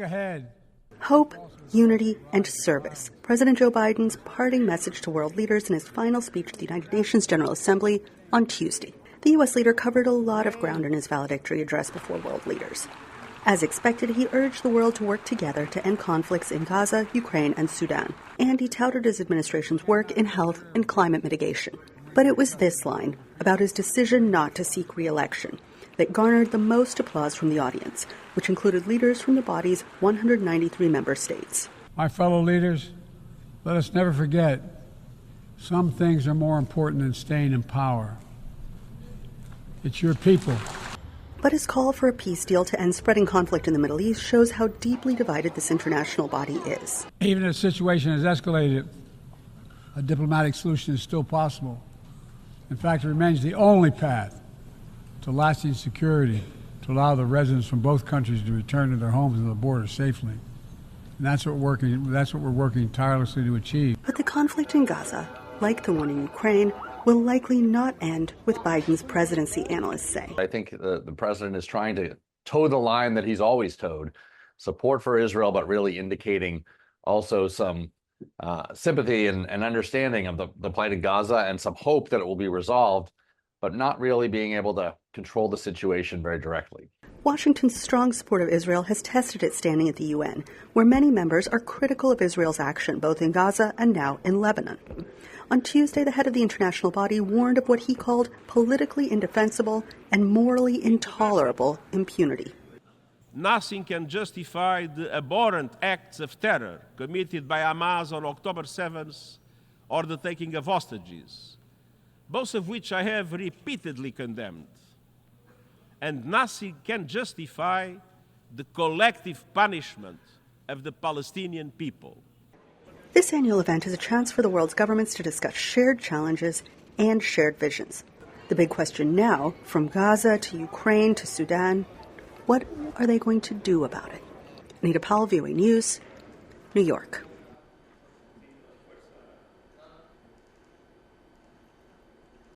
Look ahead. Hope, unity, and service. President Joe Biden's parting message to world leaders in his final speech to the United Nations General Assembly on Tuesday. The U.S. leader covered a lot of ground in his valedictory address before world leaders. As expected, he urged the world to work together to end conflicts in Gaza, Ukraine, and Sudan, and he touted his administration's work in health and climate mitigation. But it was this line, about his decision not to seek re-election, that garnered the most applause from the audience, which included leaders from the body's 193 member states. My fellow leaders, let us never forget, some things are more important than staying in power. It's your people. But his call for a peace deal to end spreading conflict in the Middle East shows how deeply divided this international body is. Even if the situation has escalated, a diplomatic solution is still possible. In fact, it remains the only path to lasting security to allow the residents from both countries to return to their homes and the border safely. And that's what we're working tirelessly to achieve. But the conflict in Gaza, like the one in Ukraine, will likely not end with Biden's presidency, analysts say. I think the president is trying to toe the line that he's always towed, support for Israel, but really indicating also some sympathy and understanding of the plight in Gaza and some hope that it will be resolved, but not really being able to control the situation very directly. Washington's strong support of Israel has tested its standing at the UN, where many members are critical of Israel's action, both in Gaza and now in Lebanon. On Tuesday, the head of the international body warned of what he called politically indefensible and morally intolerable impunity. Nothing can justify the abhorrent acts of terror committed by Hamas on October 7th or the taking of hostages, both of which I have repeatedly condemned. And nothing can justify the collective punishment of the Palestinian people. This annual event is a chance for the world's governments to discuss shared challenges and shared visions. The big question now, from Gaza to Ukraine to Sudan, what are they going to do about it? Anita, Powell, VOA News, New York.